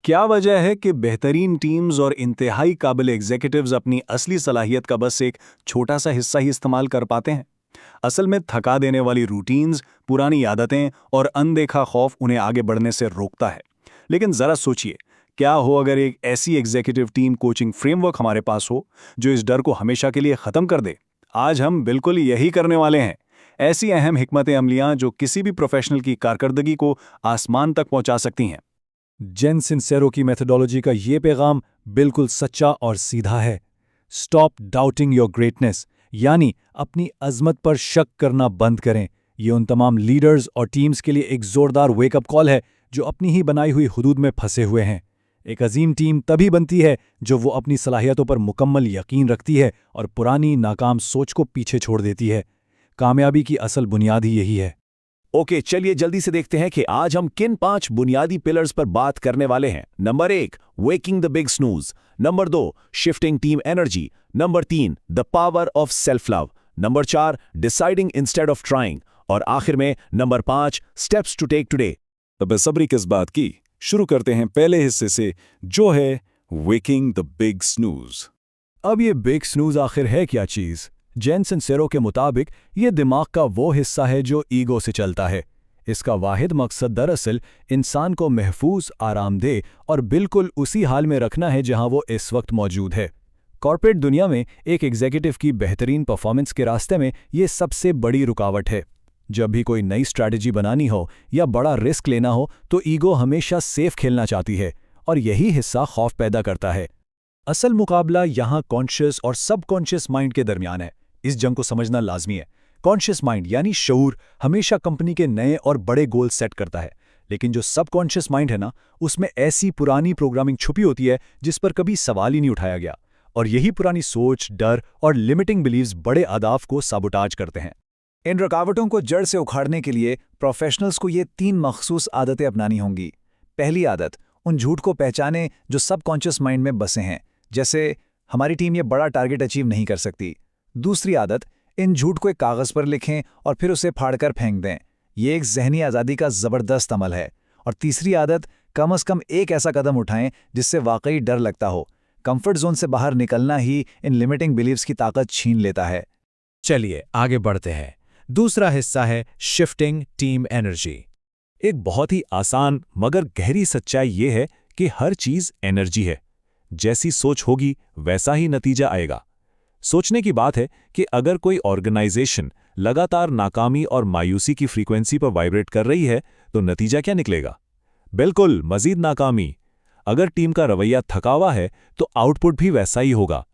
क्या वजह है कि बेहतरीन टीम्स और इंतहाई काबिल एग्जीक्यूटिव्स अपनी असली सलाहियत का बस एक छोटा सा हिस्सा ही इस्तेमाल कर पाते हैं? असल में थका देने वाली रूटीन्स, पुरानी आदतें और अनदेखा खौफ उन्हें आगे बढ़ने से रोकता है। लेकिन जरा सोचिए, क्या हो अगर एक ऐसी एग्जीक्यूटिव टीम कोचिंग फ्रेमवर्क हमारे पास हो जो इस डर को हमेशा के लिए खत्म कर दे? आज हम बिल्कुल यही करने वाले हैं। ऐसी अहम हिकमत अमलियां जो किसी भी प्रोफेशनल की कारकर्दगी को आसमान तक पहुंचा सकती हैं। जेन सिंसेरो की मेथोडोलॉजी का ये पैगाम बिल्कुल सच्चा और सीधा है। स्टॉप डाउटिंग योर ग्रेटनेस, यानी अपनी अजमत पर शक करना बंद करें। ये उन तमाम लीडर्स और टीम्स के लिए एक जोरदार वेकअप कॉल है जो अपनी ही बनाई हुई हुदूद में फंसे हुए हैं। एक अजीम टीम तभी बनती है जो वो अपनी सलाहियतों पर मुकम्मल यकीन रखती है और पुरानी नाकाम सोच को पीछे छोड़ देती है। कामयाबी की असल बुनियाद ही यही है। ओके, चलिए जल्दी से देखते हैं कि आज हम किन 5 बुनियादी पिलर्स पर बात करने वाले हैं। Number 1, waking the big snooze. Number 2, shifting team energy. Number 3, the power of self love. Number 4, deciding instead of trying. और आखिर में number 5, steps to take today. तो बेसब्री किस बात की, शुरू करते हैं पहले हिस्से से, जो है वेकिंग द बिग स्नूज। अब ये बिग स्नूज आखिर है क्या चीज़? जेन सिंसेरो के मुताबिक ये दिमाग का वो हिस्सा है जो ईगो से चलता है। इसका वाहिद मकसद दरअसल इंसान को महफूज, आरामदेह और बिल्कुल उसी हाल में रखना है जहां वो इस वक्त मौजूद है। कॉर्पोरेट दुनिया में एक एग्जीक्यूटिव की बेहतरीन परफॉर्मेंस के रास्ते में ये सबसे बड़ी रुकावट है। जब भी कोई नई स्ट्रैटेजी बनानी हो या बड़ा रिस्क लेना हो तो ईगो हमेशा सेफ खेलना चाहती है और यही हिस्सा खौफ पैदा करता है। असल मुकाबला यहाँ कॉन्शियस और सबकॉन्शियस माइंड के दरमियान है। इस जंग को समझना लाजमी है। कॉन्शियस माइंड यानी शऊर हमेशा कंपनी के नए और बड़े गोल सेट करता है, लेकिन जो सबकॉन्शियस माइंड है ना, उसमें ऐसी पुरानी प्रोग्रामिंग छुपी होती है जिस पर कभी सवाल ही नहीं उठाया गया। और यही पुरानी सोच, डर और लिमिटिंग बिलीव्स बड़े अहदाफ को साबोटाज करते हैं। इन रुकावटों को जड़ से उखाड़ने के लिए प्रोफेशनल्स को ये 3 मखसूस आदतें अपनानी होंगी। पहली आदत, उन झूठ को पहचाने जो सबकॉन्शियस माइंड में बसे हैं, जैसे हमारी टीम ये बड़ा टारगेट अचीव नहीं कर सकती। दूसरी आदत, इन झूठ को एक कागज़ पर लिखें और फिर उसे फाड़कर फेंक दें। ये एक जहनी आज़ादी का ज़बरदस्त अमल है। और तीसरी आदत, कम से कम एक ऐसा कदम उठाएं जिससे वाकई डर लगता हो। कंफर्ट जोन से बाहर निकलना ही इन लिमिटिंग बिलीव्स की ताकत छीन लेता है। चलिए आगे बढ़ते हैं। दूसरा हिस्सा है शिफ्टिंग टीम एनर्जी। एक बहुत ही आसान मगर गहरी सच्चाई ये है कि हर चीज़ एनर्जी है। जैसी सोच होगी वैसा ही नतीजा आएगा। सोचने की बात है कि अगर कोई ऑर्गेनाइजेशन लगातार नाकामी और मायूसी की फ्रीक्वेंसी पर वाइब्रेट कर रही है तो नतीजा क्या निकलेगा? बिल्कुल मजीद नाकामी। अगर टीम का रवैया थका हुआ है तो आउटपुट भी वैसा ही होगा।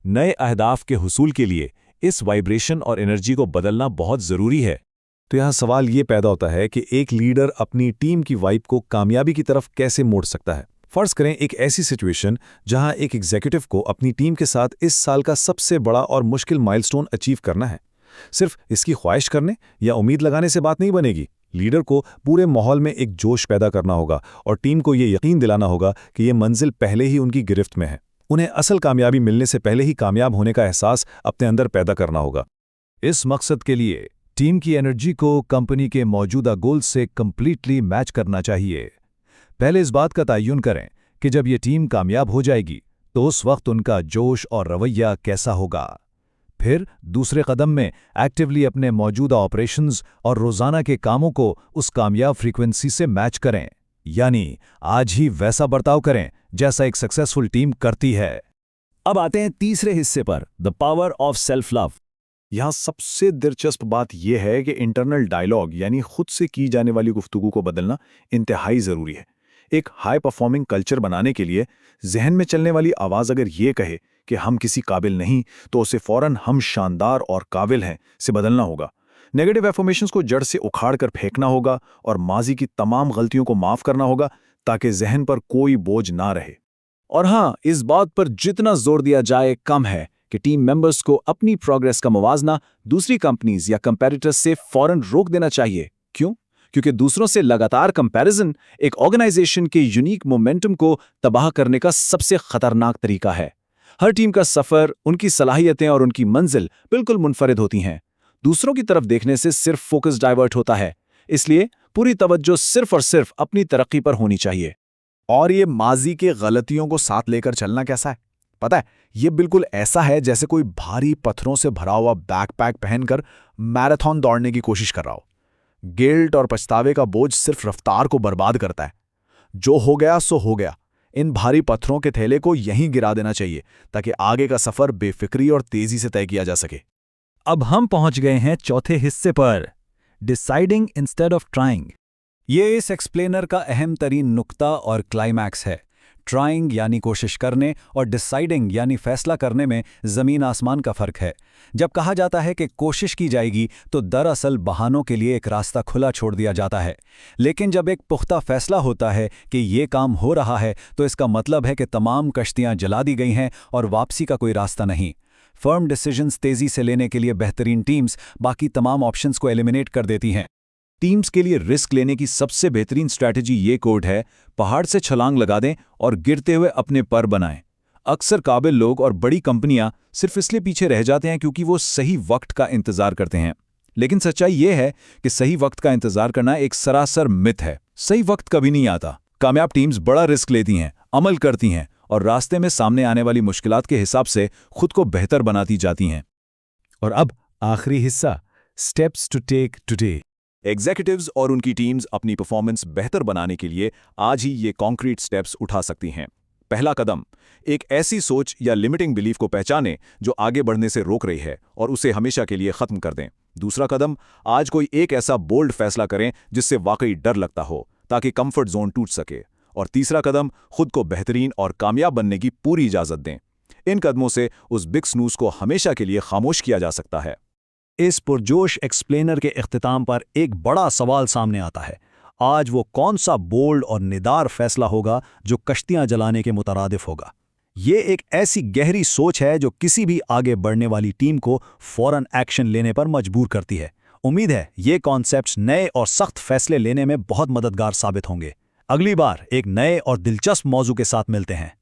नए अहदाफ के हुसूल के लिए इस वाइब्रेशन और एनर्जी को बदलना बहुत ज़रूरी है। तो यहाँ सवाल ये पैदा होता है कि एक लीडर अपनी टीम की वाइब को कामयाबी की तरफ कैसे मोड़ सकता है। फर्ज करें एक ऐसी सिचुएशन जहां एक एग्जीक्यूटिव को अपनी टीम के साथ इस साल का सबसे बड़ा और मुश्किल माइलस्टोन अचीव करना है। सिर्फ इसकी ख्वाहिश करने या उम्मीद लगाने से बात नहीं बनेगी। लीडर को पूरे माहौल में एक जोश पैदा करना होगा और टीम को ये यकीन दिलाना होगा कि ये मंजिल पहले ही उनकी गिरफ्त में है। उन्हें असल कामयाबी मिलने से पहले ही कामयाब होने का एहसास अपने अंदर पैदा करना होगा। इस मकसद के लिए टीम की एनर्जी को कंपनी के मौजूदा गोल से कंप्लीटली मैच करना चाहिए। पहले इस बात का तयन करें कि जब ये टीम कामयाब हो जाएगी तो उस वक्त उनका जोश और रवैया कैसा होगा। फिर दूसरे कदम में एक्टिवली अपने मौजूदा ऑपरेशंस और रोज़ाना के कामों को उस कामयाब फ्रीक्वेंसी से मैच करें, यानी आज ही वैसा बर्ताव करें जैसा एक सक्सेसफुल टीम करती है। अब आते हैं तीसरे हिस्से पर, the power of self love. यहाँ सबसे दिलचस्प बात यह है कि इंटरनल डायलॉग यानी खुद से की जाने वाली गुफ्तगू को बदलना इंतहाई ज़रूरी है। एक हाई परफॉर्मिंग कल्चर बनाने के लिए जहन में चलने वाली आवाज़ अगर ये कहे कि हम किसी काबिल नहीं, तो उसे फ़ौरन हम शानदार और काबिल हैं से बदलना होगा। नेगेटिव एफर्मेशंस को जड़ से उखाड़ कर फेंकना होगा और माजी की तमाम गलतियों को माफ़ करना होगा ताकि जहन पर कोई बोझ ना रहे। और हाँ, इस बात पर जितना जोर दिया जाए कम है कि टीम मेंबर्स को अपनी प्रोग्रेस का मुवाजना दूसरी कंपनीज या कंपैरेटर्स से फौरन रोक देना चाहिए। क्यों? क्योंकि दूसरों से लगातार कंपैरिजन एक ऑर्गेनाइजेशन के यूनिक मोमेंटम को तबाह करने का सबसे खतरनाक तरीका है। हर टीम का सफर, उनकी सलाहियतें और उनकी मंजिल बिल्कुल मुनफरिद होती हैं। दूसरों की तरफ देखने से सिर्फ फोकस डाइवर्ट होता है। इसलिए पूरी तवज्जो सिर्फ और सिर्फ अपनी तरक्की पर होनी चाहिए। और ये माजी के गलतियों को साथ लेकर चलना कैसा है पता है, ये बिल्कुल ऐसा है जैसे कोई भारी पत्थरों से भरा हुआ बैकपैक पहनकर मैराथन दौड़ने की कोशिश कर रहा हो। गिल्ट और पछतावे का बोझ सिर्फ रफ्तार को बर्बाद करता है। जो हो गया सो हो गया। इन भारी पत्थरों के थैले को यहीं गिरा देना चाहिए ताकि आगे का सफर बेफिक्री और तेजी से तय किया जा सके। अब हम पहुंच गए हैं चौथे हिस्से पर, डिसाइडिंग इंस्टेड ऑफ ट्राइंग। ये इस एक्सप्लेनर का अहम तरीन नुक्ता और क्लाइमैक्स है। ट्राइंग यानी कोशिश करने और डिसाइडिंग यानी फैसला करने में ज़मीन आसमान का फ़र्क है। जब कहा जाता है कि कोशिश की जाएगी तो दरअसल बहानों के लिए एक रास्ता खुला छोड़ दिया जाता है, लेकिन जब एक पुख्ता फैसला होता है कि ये काम हो रहा है तो इसका मतलब है कि तमाम कश्तियाँ जला दी गई हैं और वापसी का कोई रास्ता नहीं। फर्म डिसीजंस तेज़ी से लेने के लिए बेहतरीन टीम्स बाकी तमाम ऑप्शंस को एलिमिनेट कर देती हैं। टीम्स के लिए रिस्क लेने की सबसे बेहतरीन स्ट्रैटेजी ये कोड है, पहाड़ से छलांग लगा दें और गिरते हुए अपने पर बनाएं। अक्सर काबिल लोग और बड़ी कंपनियां सिर्फ इसलिए पीछे रह जाते हैं क्योंकि वो सही वक्त का इंतजार करते हैं, लेकिन सच्चाई ये है कि सही वक्त का इंतजार करना एक सरासर मिथ है। सही वक्त कभी नहीं आता। कामयाब टीम्स बड़ा रिस्क लेती हैं, अमल करती हैं और रास्ते में सामने आने वाली मुश्किलात के हिसाब से खुद को बेहतर बनाती जाती हैं। और अब आखिरी हिस्सा, steps to take today. Executives और उनकी टीम्स अपनी परफॉर्मेंस बेहतर बनाने के लिए आज ही ये कॉन्क्रीट स्टेप्स उठा सकती हैं। पहला कदम, एक ऐसी सोच या लिमिटिंग बिलीफ को पहचानें जो आगे बढ़ने से रोक रही है और उसे हमेशा के लिए खत्म कर दें। दूसरा कदम, आज कोई एक ऐसा बोल्ड फैसला करें जिससे वाकई डर लगता हो ताकि कंफर्ट जोन टूट सके। और तीसरा कदम, खुद को बेहतरीन और कामयाब बनने की पूरी इजाजत दें। इन कदमों से उस बिग स्नूज को हमेशा के लिए खामोश किया जा सकता है। इस पुरजोश एक्सप्लेनर के इख्तिताम पर एक बड़ा सवाल सामने आता है। आज वो कौन सा बोल्ड और निदार फैसला होगा जो कश्तियां जलाने के मुतरादिफ होगा? ये एक ऐसी गहरी सोच है जो किसी भी आगे बढ़ने वाली टीम को फौरन एक्शन लेने पर मजबूर करती है। उम्मीद है ये कॉन्सेप्ट्स नए और सख्त फैसले लेने में बहुत मददगार साबित होंगे। अगली बार एक नए और दिलचस्प मौजू के साथ मिलते हैं।